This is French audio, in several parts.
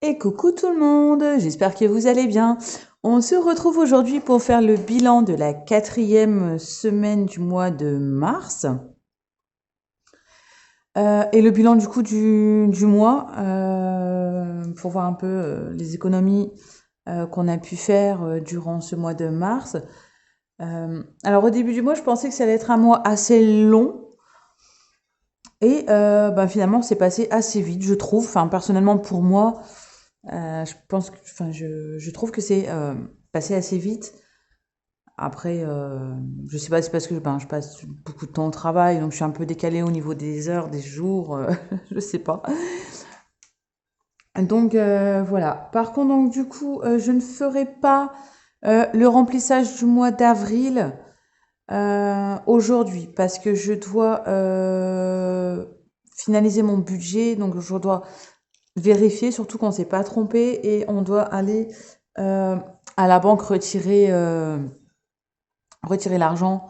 Et coucou tout le monde, j'espère que vous allez bien. On se retrouve aujourd'hui pour faire le bilan de la 4e semaine du mois de mars. Et le bilan du coup du mois, pour voir un peu les économies qu'on a pu faire durant ce mois de mars. Alors au début du mois, je pensais que ça allait être un mois assez long. Et finalement, c'est passé assez vite, je trouve. Enfin, personnellement, pour moi, je trouve que c'est passé assez vite. Après, je sais pas, c'est parce que je passe beaucoup de temps au travail, donc je suis un peu décalée au niveau des heures, des jours, je sais pas. Donc voilà. Par contre, donc du coup, je ne ferai pas le remplissage du mois d'avril aujourd'hui parce que je dois finaliser mon budget, donc je dois vérifier, surtout qu'on s'est pas trompé et on doit aller à la banque retirer l'argent.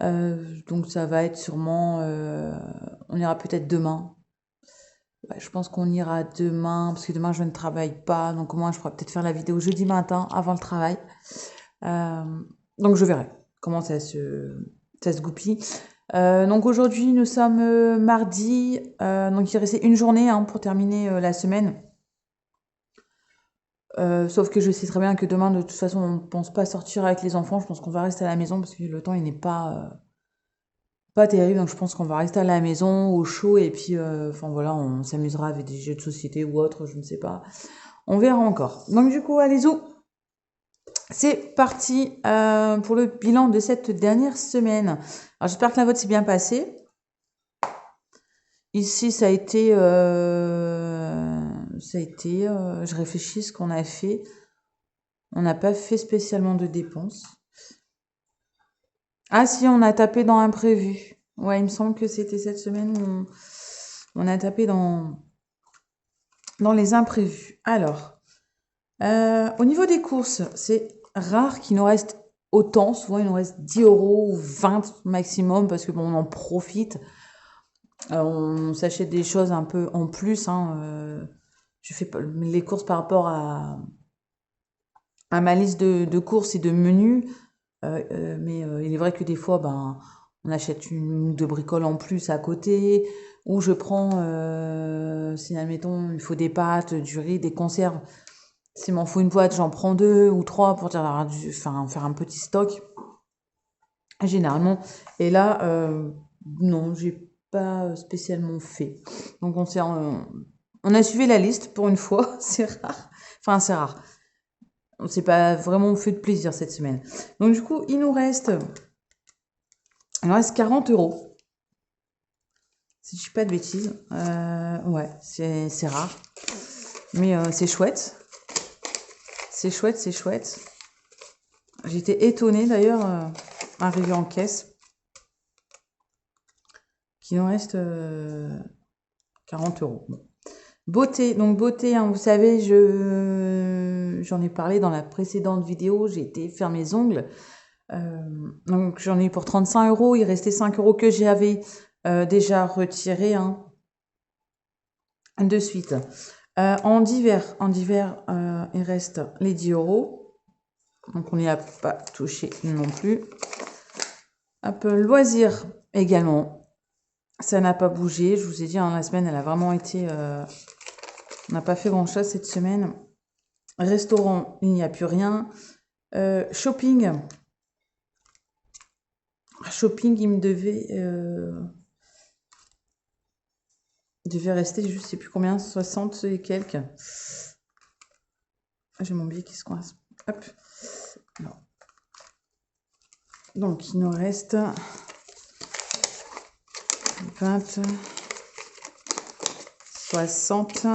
Donc ça va être sûrement, on ira peut-être demain. Ouais, je pense qu'on ira demain parce que demain je ne travaille pas, donc au moins je pourrais peut-être faire la vidéo jeudi matin avant le travail. Euh, donc je verrai comment ça se goupille. Donc aujourd'hui nous sommes mardi, donc il restait une journée pour terminer la semaine. Sauf que je sais très bien que demain, de toute façon, on ne pense pas sortir avec les enfants. Je pense qu'on va rester à la maison parce que le temps, il n'est pas terrible. Donc, je pense qu'on va rester à la maison, au chaud. Et puis, enfin voilà, on s'amusera avec des jeux de société ou autre, je ne sais pas. On verra encore. Donc, du coup, allez-y. C'est parti pour le bilan de cette dernière semaine. Alors, j'espère que la vôtre s'est bien passée. Ici, je réfléchis ce qu'on a fait. On n'a pas fait spécialement de dépenses. Ah si, on a tapé dans imprévu. Ouais, il me semble que c'était cette semaine où on a tapé dans les imprévus. Alors, au niveau des courses, c'est rare qu'il nous reste autant. Souvent, il nous reste 10 € ou 20 maximum parce que bon, on en profite. On s'achète des choses un peu en plus. Je fais pas les courses par rapport à ma liste de courses et de menus. Mais il est vrai que des fois, on achète une ou deux bricoles en plus à côté, ou je prends, si admettons, il faut des pâtes, du riz, des conserves. S'il m'en faut une boîte, j'en prends deux ou trois pour faire un petit stock, généralement. Et là, non, j'ai pas spécialement fait. Donc on a suivi la liste pour une fois, c'est rare. Enfin, c'est rare. On s'est pas vraiment fait de plaisir cette semaine. Donc du coup, il nous reste 40 €. Si je dis pas de bêtises. Ouais, c'est rare. Mais c'est chouette. C'est chouette, c'est chouette. J'étais étonnée d'ailleurs, arrivée en caisse, qu'il nous reste 40 €. Bon. Beauté, donc beauté, vous savez, j'en ai parlé dans la précédente vidéo, j'ai été faire mes ongles. Donc j'en ai eu pour 35 €, il restait 5 € que j'avais déjà retirés de suite. En divers, il reste les 10 €. Donc on n'y a pas touché non plus. Hop, loisirs également. Ça n'a pas bougé. Je vous ai dit, la semaine, elle a vraiment été... on n'a pas fait grand-chose cette semaine. Restaurant, il n'y a plus rien. Shopping. Shopping, il me devait rester, je sais plus combien, 60 et quelques. J'ai mon billet qui se coince. Hop. Alors. Donc, il nous reste 20, 60.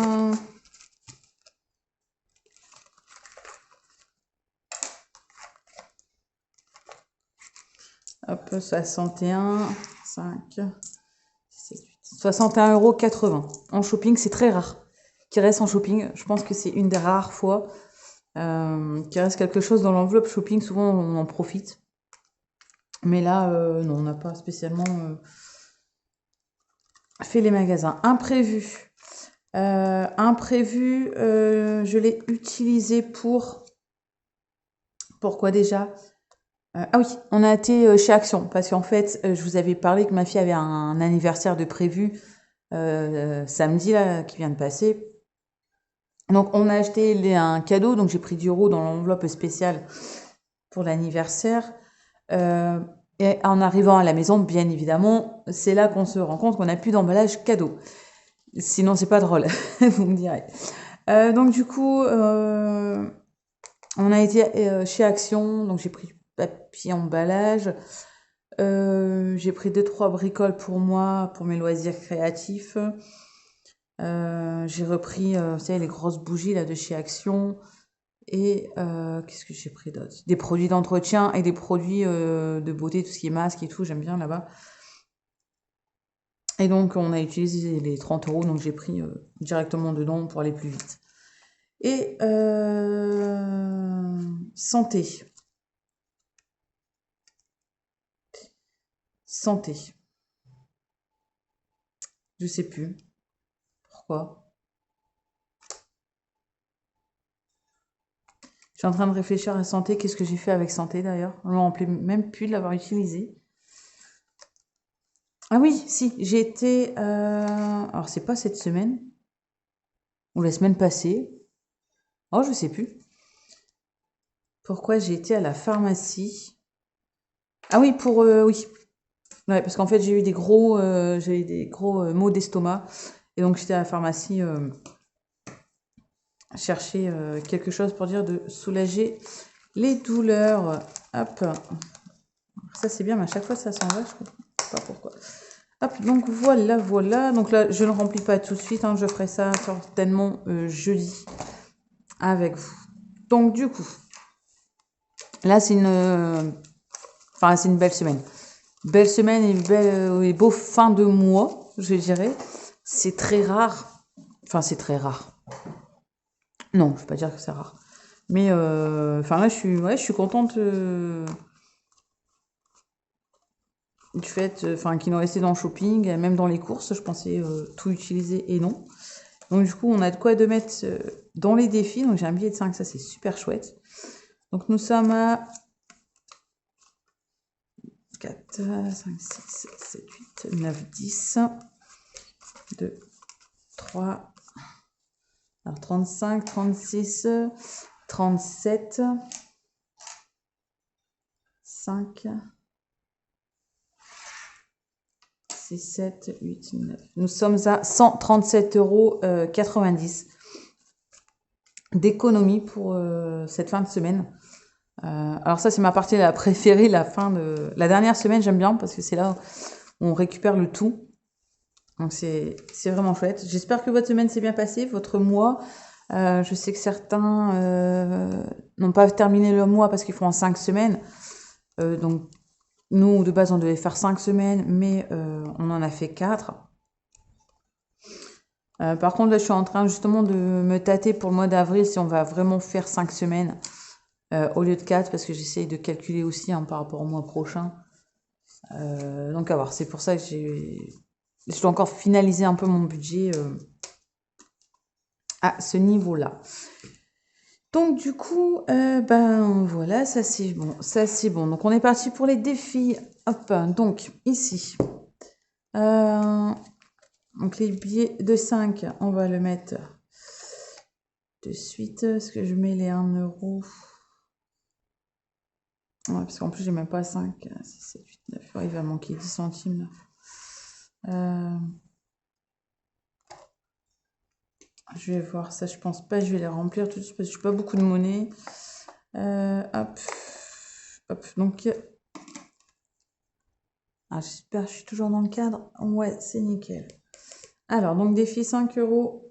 Hop, 61, 5, 7, 8. 61,80 € en shopping, c'est très rare. Qui reste en shopping, je pense que c'est une des rares fois qu'il reste quelque chose dans l'enveloppe shopping. Souvent, on en profite. Mais là, non, on n'a pas spécialement fait les magasins. Imprévus. Imprévu, je l'ai utilisé pour... Pourquoi déjà? Ah oui, on a été chez Action, parce qu'en fait, je vous avais parlé que ma fille avait un anniversaire de prévu samedi, là, qui vient de passer. Donc, on a acheté un cadeau, donc j'ai pris du euro dans l'enveloppe spéciale pour l'anniversaire. Et en arrivant à la maison, bien évidemment, c'est là qu'on se rend compte qu'on n'a plus d'emballage cadeau. Sinon, c'est pas drôle, vous me direz. Donc, du coup, on a été chez Action, donc j'ai pris du papier emballage. J'ai pris 2-3 bricoles pour moi, pour mes loisirs créatifs. J'ai repris, vous savez, les grosses bougies là de chez Action. Et qu'est-ce que j'ai pris d'autre? Des produits d'entretien et des produits de beauté, tout ce qui est masque et tout, j'aime bien là-bas. Et donc, on a utilisé les 30 euros, donc j'ai pris directement dedans pour aller plus vite. Et santé. Santé. Je sais plus. Pourquoi? Je suis en train de réfléchir à santé. Qu'est-ce que j'ai fait avec santé d'ailleurs? Je ne me rappelle même plus de l'avoir utilisé. Ah oui, si, j'ai été... alors, c'est pas cette semaine. Ou la semaine passée. Oh, je sais plus. Pourquoi j'ai été à la pharmacie? Ah oui, pour... oui. Ouais, parce qu'en fait, j'ai eu des gros maux d'estomac. Et donc, j'étais à la pharmacie chercher quelque chose pour dire de soulager les douleurs. Hop. Ça, c'est bien, mais à chaque fois, ça s'en va. Je comprends pas pourquoi. Hop, donc voilà, voilà. Donc là, je ne remplis pas tout de suite. Hein, je ferai ça certainement jeudi avec vous. Donc, du coup, là, c'est une belle semaine. Belle semaine et beau fin de mois, je dirais. C'est très rare. Enfin, c'est très rare. Non, je ne vais pas dire que c'est rare. Mais là, je suis contente du fait qu'ils n'ont resté dans le shopping, même dans les courses. Je pensais tout utiliser et non. Donc, du coup, on a de quoi de mettre dans les défis. Donc, j'ai un billet de 5, ça, c'est super chouette. Donc, nous sommes à 4, 5, 6, 7, 8, 9, 10, 2, 3, alors 35, 36, 37, 5, 6, 7, 8, 9. Nous sommes à 137,90 € d'économie pour cette fin de semaine. Alors ça, c'est ma partie la préférée, la dernière semaine, j'aime bien parce que c'est là où on récupère le tout. Donc c'est vraiment chouette. J'espère que votre semaine s'est bien passée, votre mois. Je sais que certains n'ont pas terminé le mois parce qu'ils font en 5 semaines. Donc nous, de base, on devait faire 5 semaines, mais on en a fait 4. Par contre, là, je suis en train justement de me tâter pour le mois d'avril si on va vraiment faire 5 semaines au lieu de 4, parce que j'essaye de calculer aussi par rapport au mois prochain. Donc à voir, c'est pour ça que je dois encore finaliser un peu mon budget à ce niveau-là. Donc du coup, voilà, ça c'est bon, ça c'est bon. Donc on est parti pour les défis. Hop, donc ici. Donc les billets de 5, on va le mettre de suite. Est-ce que je mets les 1 €? Ouais, parce qu'en plus j'ai même pas 5, 6, 7, 8, 9. Ouais, il va manquer 10 centimes. Je vais voir ça, je pense pas, je vais les remplir tout de suite parce que je n'ai pas beaucoup de monnaie. Hop, hop, donc... j'espère que je suis toujours dans le cadre. Ouais, c'est nickel. Alors, donc défi 5 €.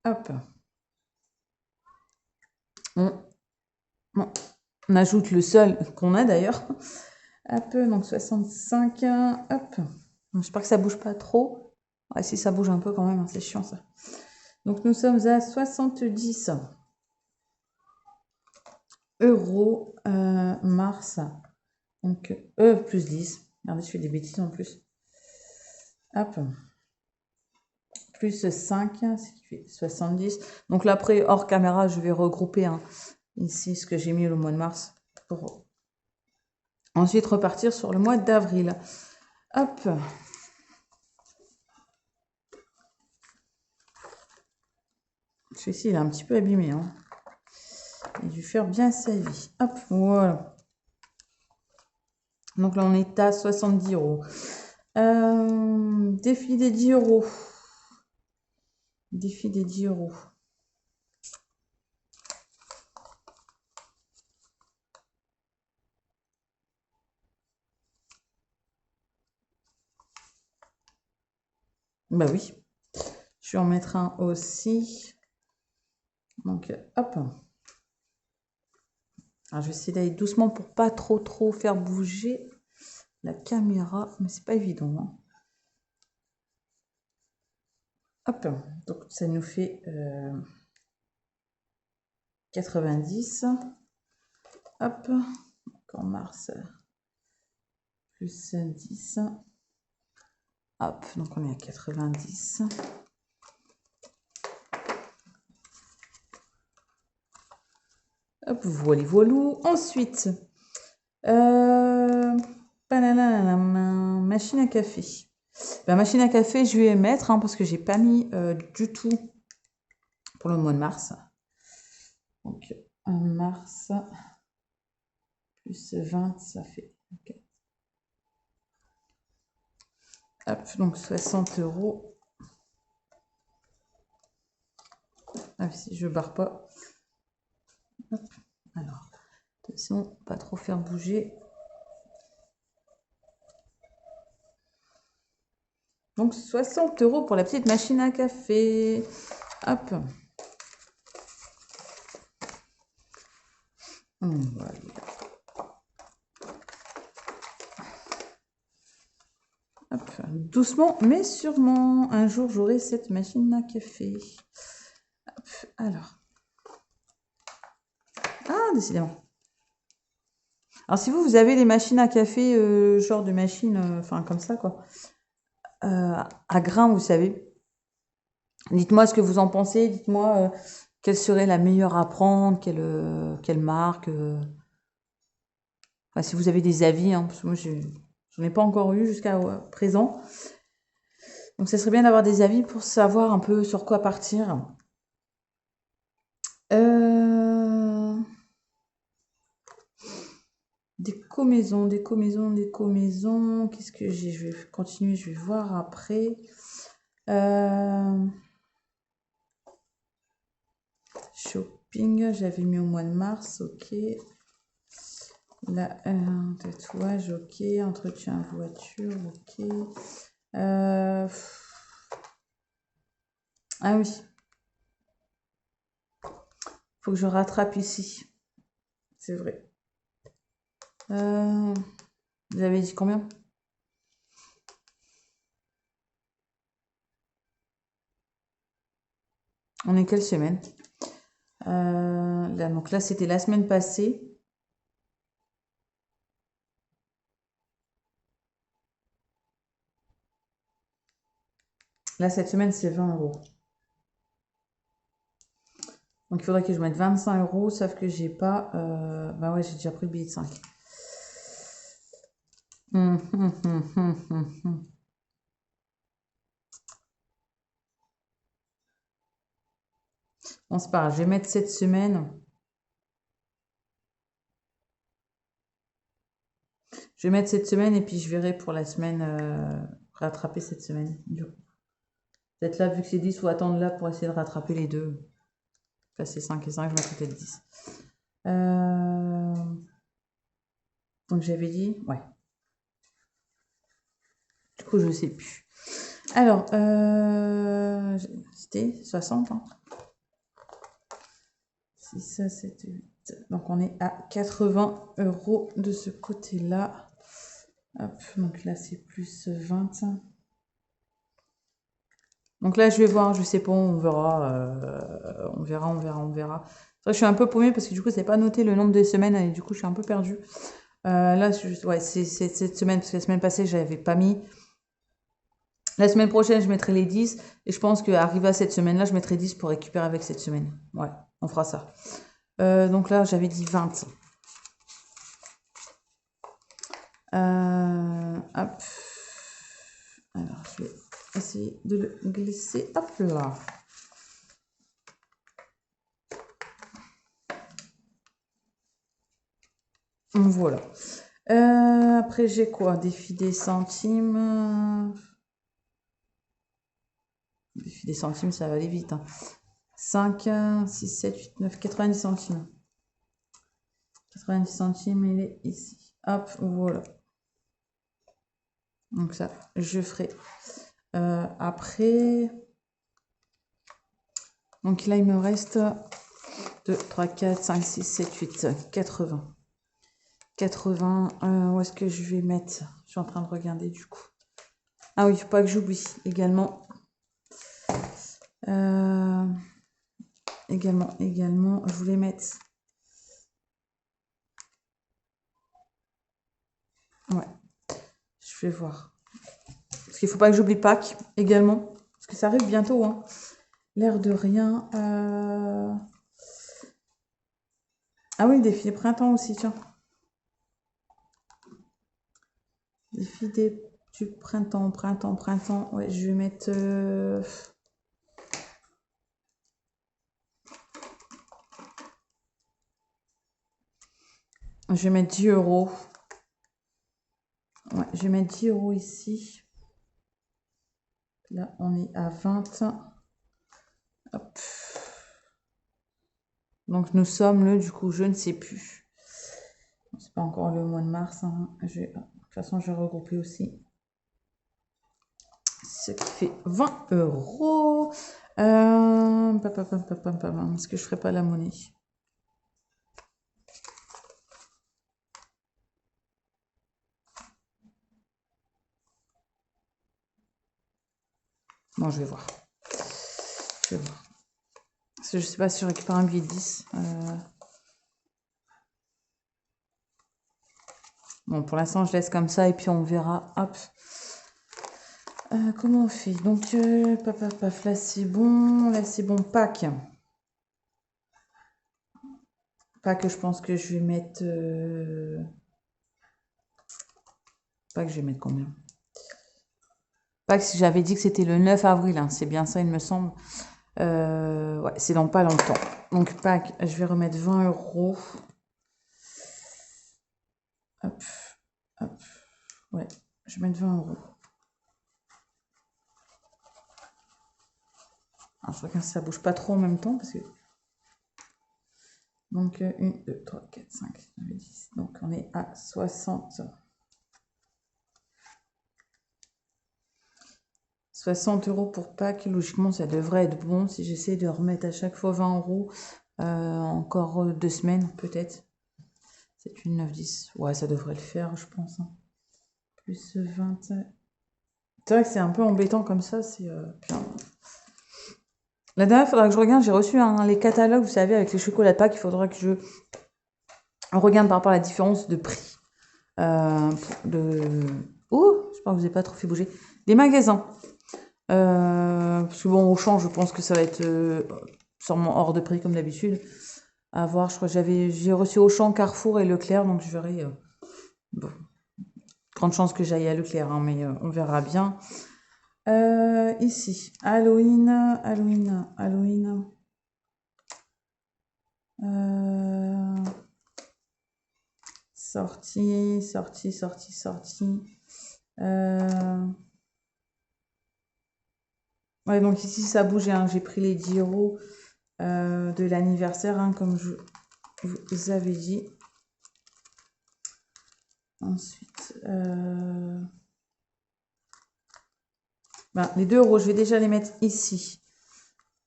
Hop. On ajoute le seul qu'on a d'ailleurs. Hop, donc 65. Hop. J'espère que ça bouge pas trop. Ouais, si ça bouge un peu quand même, c'est chiant ça. Donc nous sommes à 70 € mars. Donc plus 10. Regardez, je fais des bêtises en plus. Hop. plus 5, ce qui fait 70. Donc là, après, hors caméra, je vais regrouper ici ce que j'ai mis le mois de mars pour ensuite repartir sur le mois d'avril. Hop. Celui-ci, il est un petit peu abîmé. Hein. Il a dû faire bien sa vie. Hop, voilà. Donc là, on est à 70 euros. Défi des 10 euros. Défi des 10 euros. Bah oui. Je vais en mettre un aussi. Donc, hop. Alors, je vais essayer d'aller doucement pour pas trop faire bouger la caméra. Mais c'est pas évident. Hein. Hop. Donc, ça nous fait 90. Hop. Donc, en mars, plus 10. Hop. Donc, on est à 90. Hop, voilou. Ensuite, machine à café. La machine à café, je vais mettre parce que j'ai pas mis du tout pour le mois de mars. Donc, en mars, plus 20, ça fait. Okay. Hop, donc 60 euros. Ah, si je barre pas. Hop. Alors, attention, pas trop faire bouger. Donc 60 euros pour la petite machine à café. Hop. Voilà. Hop. Doucement, mais sûrement, un jour j'aurai cette machine à café. Hop. Alors. Ah, décidément. Alors si vous avez des machines à café, genre de machine, enfin comme ça quoi, à grains, vous savez. Dites-moi ce que vous en pensez. Dites-moi quelle serait la meilleure à prendre, quelle marque. Enfin, si vous avez des avis, parce que moi j'en ai pas encore eu jusqu'à présent. Donc ça serait bien d'avoir des avis pour savoir un peu sur quoi partir. Déco maison. Qu'est-ce que j'ai? Je vais continuer, je vais voir après. Shopping, j'avais mis au mois de mars, ok. Là, tatouage, ok. Entretien voiture, ok. Ah oui. Faut que je rattrape ici. C'est vrai. Vous avez dit combien? On est quelle semaine? Là, donc là, c'était la semaine passée. Là, cette semaine, c'est 20 euros. Donc, il faudrait que je mette 25 euros, sauf que j'ai pas... bah ouais, j'ai déjà pris le billet de 5. Bon, c'est pas grave, je vais mettre cette semaine. Je vais mettre cette semaine et puis je verrai pour la semaine rattraper cette semaine. Peut-être là, vu que c'est 10, ou attendre là pour essayer de rattraper les deux. Enfin, c'est 5 et 5, je mettrai peut-être 10. Donc j'avais dit, ouais. Du coup, je sais plus. Alors, c'était 60. Hein. 6, ça, 7, 8. Donc on est à 80 euros de ce côté-là. Hop, donc là, c'est plus 20. Donc là, je vais voir, je sais pas, on verra. On verra. Ça, je suis un peu paumée parce que du coup, c'est pas noté le nombre de semaines et du coup, je suis un peu perdue. Là, ouais, c'est cette semaine, parce que la semaine passée, j'avais pas mis. La semaine prochaine, je mettrai les 10. Et je pense qu'arrivé à cette semaine-là, je mettrai 10 pour récupérer avec cette semaine. Ouais, on fera ça. Donc là, j'avais dit 20. Hop. Alors, je vais essayer de le glisser. Hop là. Voilà. Après, j'ai quoi? Défi des centimes. Défi des centimes, ça va aller vite. 5, 6, 7, 8, 9, 90 centimes. 90 centimes, il est ici. Hop, voilà. Donc ça, je ferai après. Donc là, il me reste 2, 3, 4, 5, 6, 7, 8, 80. 80, où est-ce que je vais mettre? Je suis en train de regarder du coup. Ah oui, faut pas que j'oublie également. Également, je voulais mettre... Ouais, je vais voir. Parce qu'il faut pas que j'oublie Pâques également. Parce que ça arrive bientôt, hein. L'air de rien. Ah oui, défi des printemps aussi, tiens. Défi du printemps. Ouais, je vais mettre... Je vais mettre 10 euros. Ouais, je vais mettre 10 euros ici. Là, on est à 20. Hop. Donc, nous sommes le, du coup, je ne sais plus. C'est pas encore le mois de mars. Hein. De toute façon, je vais regrouper aussi. Ce qui fait 20 euros. Est-ce que je ferai pas la monnaie? Bon, je vais voir. Parce que je sais pas si je récupère un billet de 10. Bon, pour l'instant, je laisse comme ça et puis on verra. Hop. Comment on fait? Donc, là, c'est bon. Là, c'est bon. Pâques. Pâques, je pense que je vais mettre... Pâques, je vais mettre combien? Pâques, si j'avais dit que c'était le 9 avril. Hein, c'est bien ça, il me semble. Ouais, c'est dans pas longtemps. Donc, Pâques, je vais remettre 20 euros. Hop, hop. Ouais, je vais mettre 20 euros. Alors, je regarde si ça bouge pas trop en même temps parce que. Donc, 1, 2, 3, 4, 5, 9, 10. Donc, on est à 60. 60 euros pour Pâques. Logiquement, ça devrait être bon si j'essaie de remettre à chaque fois 20 euros. Encore 2 semaines, peut-être. 7, 8, 9, 10. Ouais, ça devrait le faire, je pense. Hein. Plus 20. C'est vrai que c'est un peu embêtant comme ça. C'est. La dernière, il faudra que je regarde. J'ai reçu les catalogues, vous savez, avec les chocolats de Pâques. Il faudra que je regarde par rapport à la différence de prix. Oh, j'espère que vous n'avez pas trop fait bouger. Des magasins. Parce que bon, Auchan, je pense que ça va être sûrement hors de prix comme d'habitude. À voir, je crois que j'ai reçu Auchan, Carrefour et Leclerc, donc je verrai. Bon, grande chance que j'aille à Leclerc, hein, mais on verra bien. Ici, Halloween. Sortie. Ouais, donc ici, ça bouge. Hein. J'ai pris les 10 euros de l'anniversaire, hein, comme je vous avais dit. Ensuite, les 2 euros, je vais déjà les mettre ici.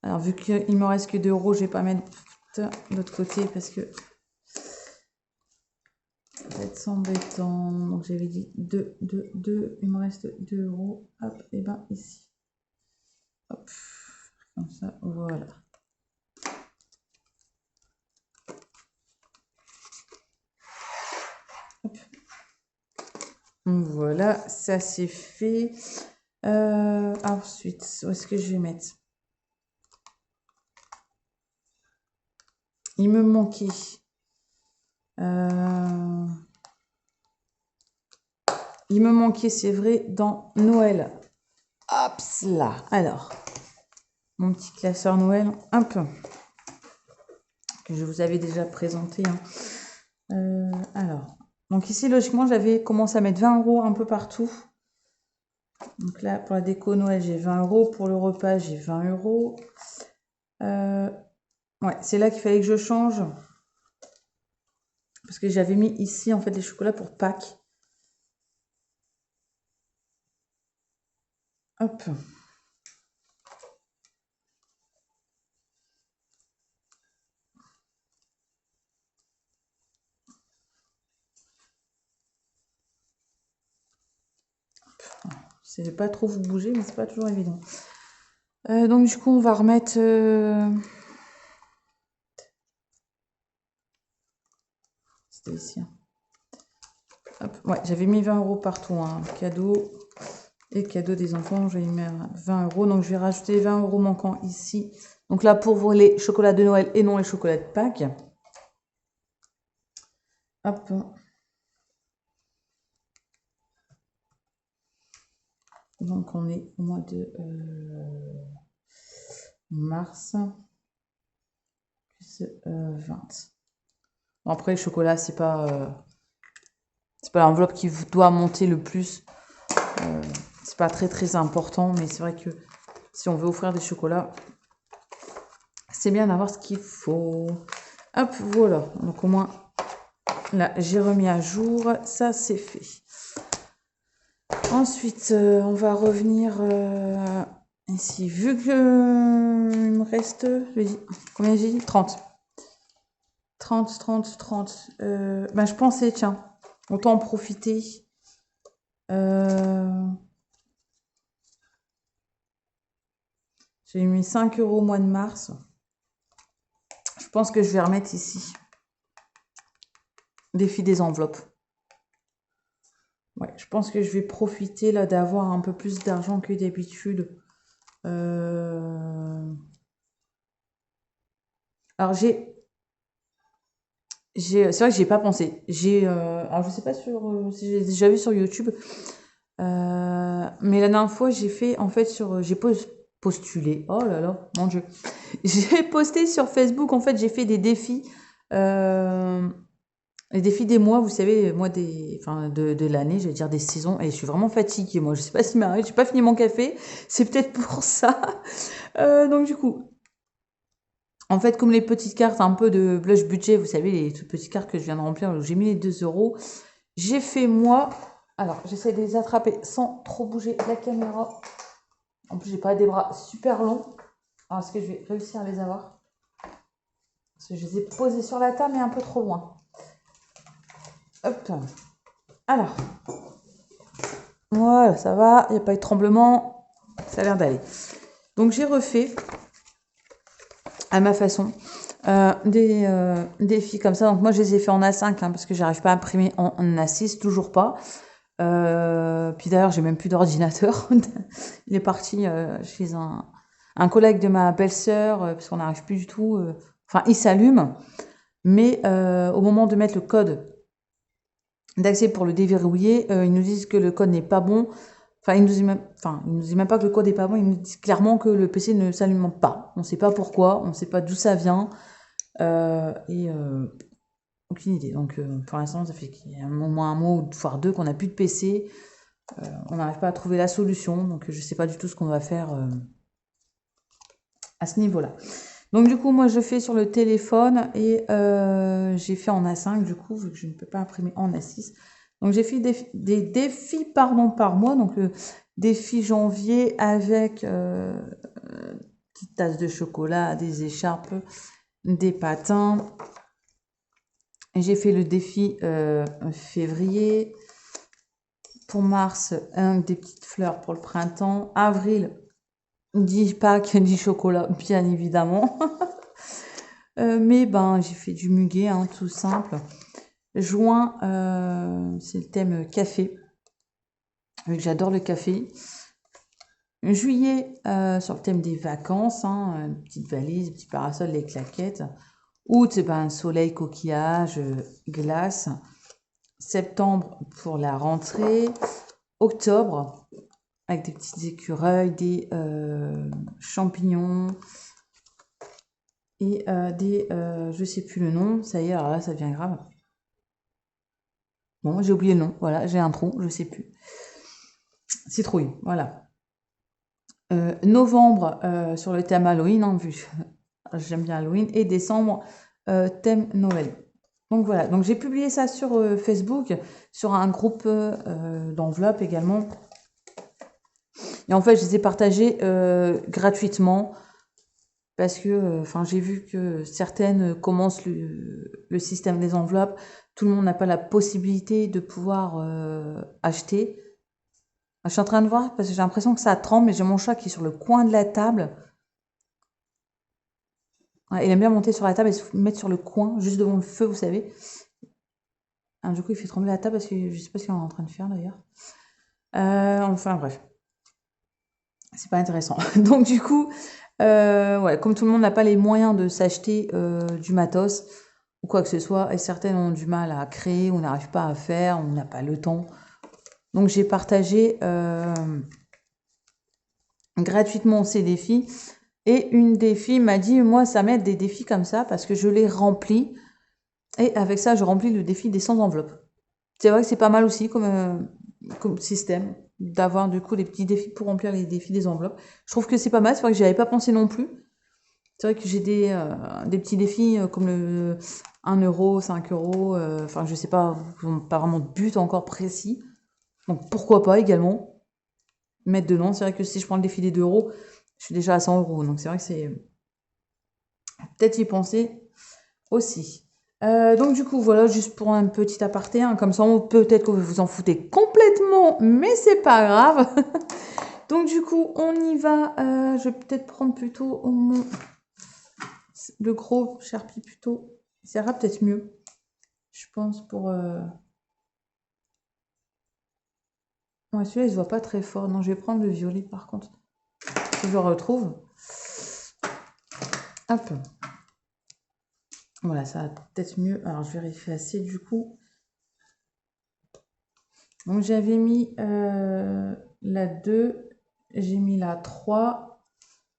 Alors, vu qu'il me reste que 2 euros, je vais pas mettre de l'autre côté parce que ça va être embêtant. Donc, j'avais dit 2. Il me reste 2 euros. Hop, et ben ici. Hop, comme ça, voilà. Hop. Voilà, ça c'est fait. Ensuite, où est-ce que je vais mettre? Il me manquait. Il me manquait, c'est vrai, dans Noël. Hop là. Alors, mon petit classeur Noël, un peu. Que je vous avais déjà présenté. Alors, donc ici, logiquement, j'avais commencé à mettre 20 € un peu partout. Donc là, pour la déco Noël, j'ai 20 €. Pour le repas, j'ai 20 €. Ouais, c'est là qu'il fallait que je change. Parce que j'avais mis ici, en fait, les chocolats pour Pâques. Hop. Je ne sais pas trop vous bouger, mais c'est pas toujours évident. Donc du coup, on va remettre... C'était ici. Hein. Hop. Ouais, j'avais mis 20 € partout. Hein. Cadeau et cadeau des enfants, j'ai mis 20 €. Donc je vais rajouter 20 € manquants ici. Donc là, pour les chocolats de Noël et non les chocolats de Pâques. Hop. Donc on est au mois de mars. Plus 20. Bon, après, le chocolat, c'est pas l'enveloppe qui doit monter le plus. C'est pas très très important, mais c'est vrai que si on veut offrir des chocolats, c'est bien d'avoir ce qu'il faut. Hop, voilà. Donc au moins, là, j'ai remis à jour. Ça, c'est fait. Ensuite, on va revenir ici. Vu que il me reste, combien j'ai dit 30. 30. Ben, je pensais, tiens, autant en profiter. J'ai mis 5 € au mois de mars. Je pense que je vais remettre ici. Défi des enveloppes. Ouais, je pense que je vais profiter là d'avoir un peu plus d'argent que d'habitude. Alors c'est vrai que j'ai pas pensé. Alors je sais pas si j'ai déjà vu sur YouTube, mais la dernière fois j'ai fait en fait j'ai postulé. Oh là là, mon Dieu. J'ai posté sur Facebook. En fait, j'ai fait des défis. Les défis des mois, vous savez, mois de l'année, je vais dire des saisons, et je suis vraiment fatiguée. Moi, je sais pas si m'arrête, j'ai pas fini mon café, c'est peut-être pour ça. Donc du coup, en fait, comme les petites cartes un peu de blush budget, vous savez, les toutes petites cartes que je viens de remplir, où j'ai mis les 2 €, j'ai fait moi. Alors, j'essaie de les attraper sans trop bouger la caméra. En plus, j'ai pas des bras super longs. Alors, est-ce que je vais réussir à les avoir? Parce que je les ai posés sur la table, mais un peu trop loin. Hop. Alors. Voilà, ça va. Il n'y a pas eu de tremblement. Ça a l'air d'aller. Donc, j'ai refait, à ma façon, des défis comme ça. Donc, moi, je les ai fait en A5, hein, parce que j'arrive pas à imprimer en A6, toujours pas. Puis d'ailleurs, j'ai même plus d'ordinateur. Il est parti chez un collègue de ma belle-sœur, parce qu'on n'arrive plus du tout. Enfin, il s'allume, mais au moment de mettre le code d'accès pour le déverrouiller, ils nous disent que le code n'est pas bon. Enfin, ils nous disent même pas que le code n'est pas bon, ils nous disent clairement que le PC ne s'allume pas. On ne sait pas pourquoi, on ne sait pas d'où ça vient. Aucune idée. Donc, pour l'instant, ça fait qu'il y a au moins un mois, voire 2, qu'on n'a plus de PC. On n'arrive pas à trouver la solution. Donc, je ne sais pas du tout ce qu'on va faire à ce niveau-là. Donc, du coup, moi, je fais sur le téléphone et j'ai fait en A5, du coup, vu que je ne peux pas imprimer en A6. Donc, j'ai fait des défis par mois. Donc, défi janvier avec petite tasse de chocolat, des écharpes, des patins. J'ai fait le défi février. Pour mars, des petites fleurs pour le printemps. Avril, 10 Pâques, 10 chocolats, bien évidemment. Mais j'ai fait du muguet, hein, tout simple. Juin, c'est le thème café. Vu que j'adore le café. Juillet, sur le thème des vacances, hein, une petite valise, petit parasol, les claquettes. Août, c'est ben, soleil, coquillage, glace. Septembre, pour la rentrée. Octobre, avec des petites écureuils, des champignons et des... je sais plus le nom, ça y est, alors là, ça devient grave. Bon, j'ai oublié le nom, voilà, j'ai un trou, je sais plus. Citrouille, voilà. Novembre, sur le thème Halloween, hein, vu j'aime bien Halloween. Et décembre, thème Noël. Donc voilà, donc j'ai publié ça sur Facebook, sur un groupe d'enveloppes également. Et en fait, je les ai partagés gratuitement parce que j'ai vu que certaines commencent le système des enveloppes. Tout le monde n'a pas la possibilité de pouvoir acheter. Je suis en train de voir parce que j'ai l'impression que ça tremble, mais j'ai mon chat qui est sur le coin de la table. Ouais, il aime bien monter sur la table et se mettre sur le coin, juste devant le feu, vous savez. Alors, du coup, il fait trembler la table parce que je sais pas ce qu'il est en train de faire d'ailleurs. Enfin bref, c'est pas intéressant. Donc du coup, ouais, comme tout le monde n'a pas les moyens de s'acheter du matos ou quoi que ce soit, et certaines ont du mal à créer, on n'arrive pas à faire, on n'a pas le temps. Donc j'ai partagé gratuitement ces défis. Et une des filles m'a dit, moi, ça m'aide des défis comme ça parce que je les remplis. Et avec ça, je remplis le défi des 100 enveloppes. C'est vrai que c'est pas mal aussi comme système d'avoir du coup des petits défis pour remplir les défis des enveloppes. Je trouve que c'est pas mal, c'est vrai que j'y avais pas pensé non plus. C'est vrai que j'ai des petits défis comme le 1 euro, 5 euros, je sais pas, pas vraiment de but encore précis. Donc pourquoi pas également mettre dedans. C'est vrai que si je prends le défi des 2 euros, je suis déjà à 100 euros. Donc c'est vrai que c'est peut-être y penser aussi. Donc du coup, voilà, juste pour un petit aparté, hein, comme ça, peut-être que vous vous en foutez complètement, mais c'est pas grave. Donc du coup, on y va. Je vais peut-être prendre plutôt le gros Sharpie plutôt. Ça ira peut-être mieux, je pense, pour... Ouais, celui-là, il se voit pas très fort. Non, je vais prendre le violet, par contre, que je retrouve. Hop. Voilà, ça va peut-être mieux. Alors, je vérifie assez, du coup. Donc, j'avais mis la 2, j'ai mis la 3.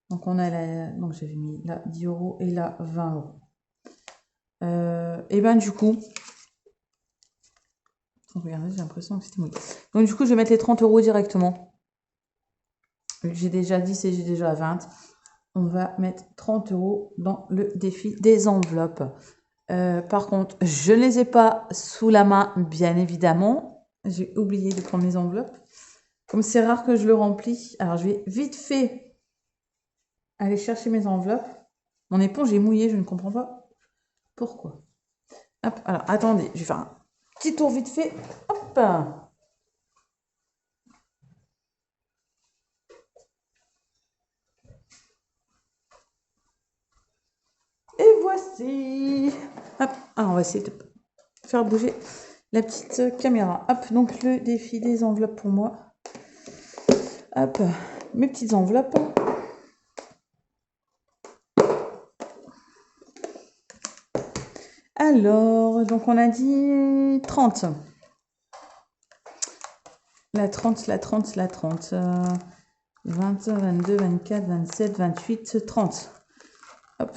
Donc, on a donc j'avais mis la 10 euros et la 20 euros. Et ben, du coup, regardez, j'ai l'impression que c'était mouillé. Donc, du coup, je vais mettre les 30 euros directement. J'ai déjà 10 et j'ai déjà 20. On va mettre 30 euros dans le défi des enveloppes. Par contre, je ne les ai pas sous la main, bien évidemment. J'ai oublié de prendre mes enveloppes. Comme c'est rare que je le remplis, alors je vais vite fait aller chercher mes enveloppes. Mon éponge est mouillée, je ne comprends pas pourquoi. Hop, alors attendez, je vais faire un petit tour vite fait. Hop. Et voici. Hop, alors on va essayer de faire bouger la petite caméra. Hop, donc le défi des enveloppes pour moi. Hop, mes petites enveloppes. Alors, donc on a dit 30. La 30, la 30, la 30. 20, 22, 24, 27, 28, 30. Hop.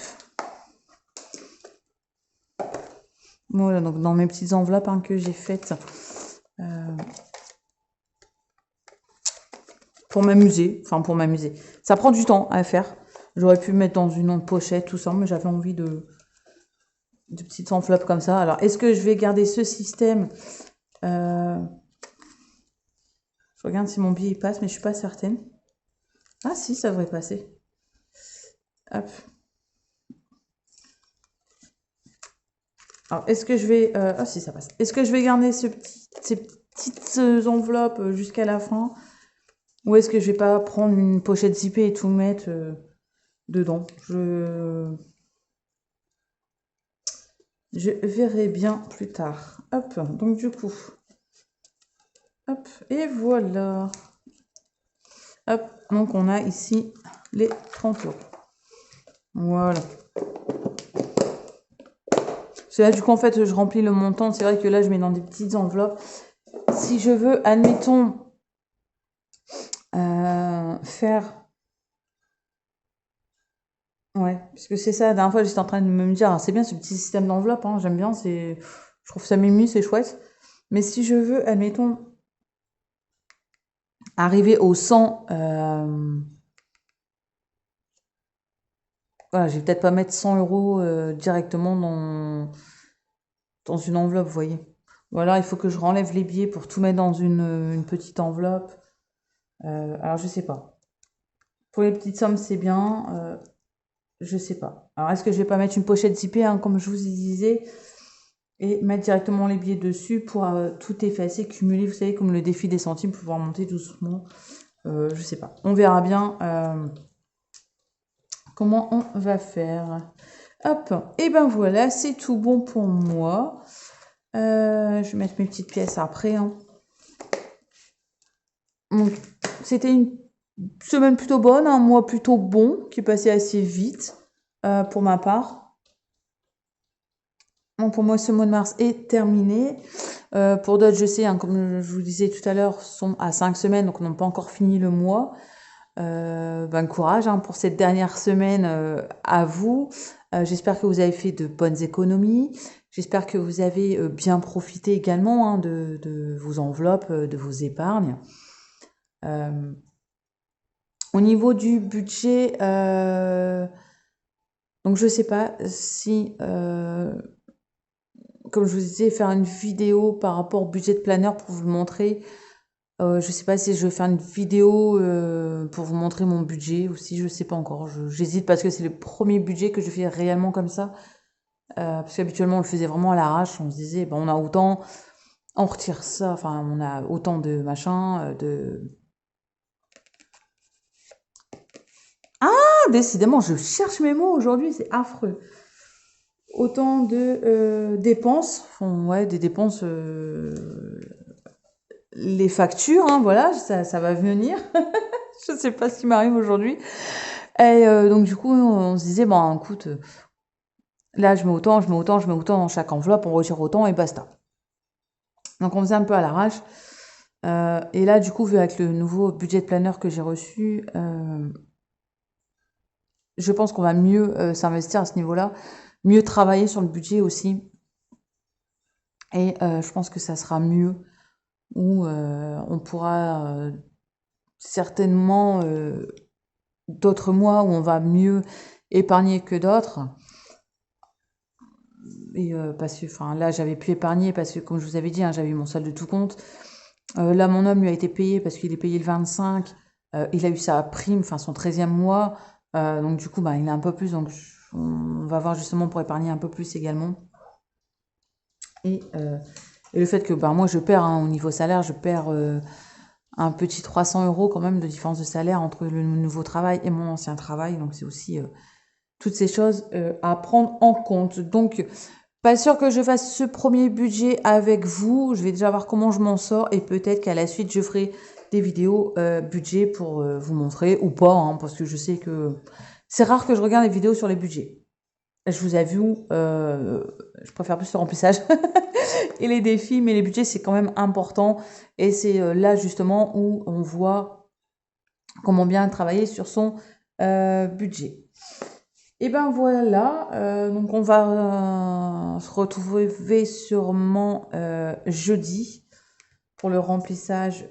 Voilà, donc dans mes petites enveloppes que j'ai faites pour m'amuser. Enfin, pour m'amuser. Ça prend du temps à faire. J'aurais pu mettre dans une autre pochette, tout ça, mais j'avais envie de petites enveloppes comme ça. Alors, est-ce que je vais garder ce système Je regarde si mon billet passe, mais je suis pas certaine. Ah si, ça devrait passer. Hop. Alors, est-ce que je vais... Ah si, ça passe. Est-ce que je vais garder ces petites enveloppes jusqu'à la fin? Ou est-ce que je vais pas prendre une pochette zippée et tout mettre dedans? Je verrai bien plus tard. Hop, donc du coup... Hop, et voilà. Hop, Donc, on a ici les 30 euros. Voilà. C'est là, du coup, en fait, je remplis le montant. C'est vrai que là, je mets dans des petites enveloppes. Si je veux, admettons, faire... Ouais, parce que c'est ça, la dernière fois, j'étais en train de me dire, c'est bien ce petit système d'enveloppe, hein, j'aime bien, je trouve ça mimi, c'est chouette. Mais si je veux, admettons, arriver au 100, voilà, je vais peut-être pas mettre 100 euros directement dans une enveloppe, vous voyez. Voilà, il faut que je renlève les billets pour tout mettre dans une petite enveloppe. Alors, je sais pas. Pour les petites sommes, c'est bien. Je sais pas. Alors, est-ce que je vais pas mettre une pochette zippée, hein, comme je vous disais, et mettre directement les billets dessus pour tout effacer, cumuler, vous savez, comme le défi des centimes, pour pouvoir monter doucement. Je sais pas. On verra bien comment on va faire. Hop. Et ben voilà, c'est tout bon pour moi. Je vais mettre mes petites pièces après. Hein. Donc, c'était une semaine plutôt bonne, un mois plutôt bon, qui est passé assez vite pour ma part. Donc pour moi, ce mois de mars est terminé. Pour d'autres, je sais, hein, comme je vous disais tout à l'heure, sont à 5 semaines, donc n'ont pas encore fini le mois. Ben courage hein, pour cette dernière semaine à vous. J'espère que vous avez fait de bonnes économies. J'espère que vous avez bien profité également hein, de vos enveloppes, de vos épargnes. Au niveau du budget, donc je sais pas si, comme je vous disais, faire une vidéo par rapport au budget de planeur pour vous le montrer. Je sais pas si je vais faire une vidéo pour vous montrer mon budget ou si je sais pas encore. J'hésite parce que c'est le premier budget que je fais réellement comme ça. Parce qu'habituellement on le faisait vraiment à l'arrache. On se disait, on a autant, on retire ça, enfin on a autant de machin, Ah, décidément, je cherche mes mots aujourd'hui, c'est affreux. Autant de dépenses, enfin, ouais, des dépenses, les factures, hein, voilà, ça va venir. Je sais pas ce qui m'arrive aujourd'hui. Et donc du coup, on se disait, écoute, là je mets autant, je mets autant, je mets autant dans chaque enveloppe, on retire autant et basta. Donc on faisait un peu à l'arrache. Et là, du coup, vu avec le nouveau budget de planeur que j'ai reçu, je pense qu'on va mieux s'investir à ce niveau-là, mieux travailler sur le budget aussi. Et je pense que ça sera mieux, où on pourra certainement d'autres mois où on va mieux épargner que d'autres. Et parce que, enfin, là, j'avais pu épargner parce que, comme je vous avais dit, hein, j'avais eu mon solde de tout compte. Là, mon homme lui a été payé parce qu'il est payé le 25. Il a eu sa prime, enfin son 13e mois. Donc, du coup, il a un peu plus. Donc, on va voir justement pour épargner un peu plus également. Et le fait que moi, je perds hein, au niveau salaire, je perds un petit 300 euros quand même de différence de salaire entre le nouveau travail et mon ancien travail. Donc, c'est aussi toutes ces choses à prendre en compte. Donc, pas sûr que je fasse ce premier budget avec vous. Je vais déjà voir comment je m'en sors et peut-être qu'à la suite, je ferai des vidéos budget pour vous montrer ou pas, hein, parce que je sais que c'est rare que je regarde des vidéos sur les budgets. Je vous avoue, je préfère plus le remplissage et les défis, mais les budgets, c'est quand même important. Et c'est là justement où on voit comment bien travailler sur son budget. Et ben voilà, donc on va se retrouver sûrement jeudi pour le remplissage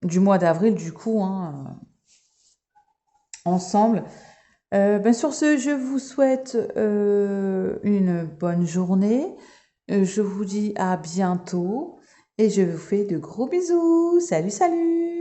du mois d'avril, du coup, hein, ensemble. Sur ce, je vous souhaite une bonne journée. Je vous dis à bientôt et je vous fais de gros bisous. Salut, salut!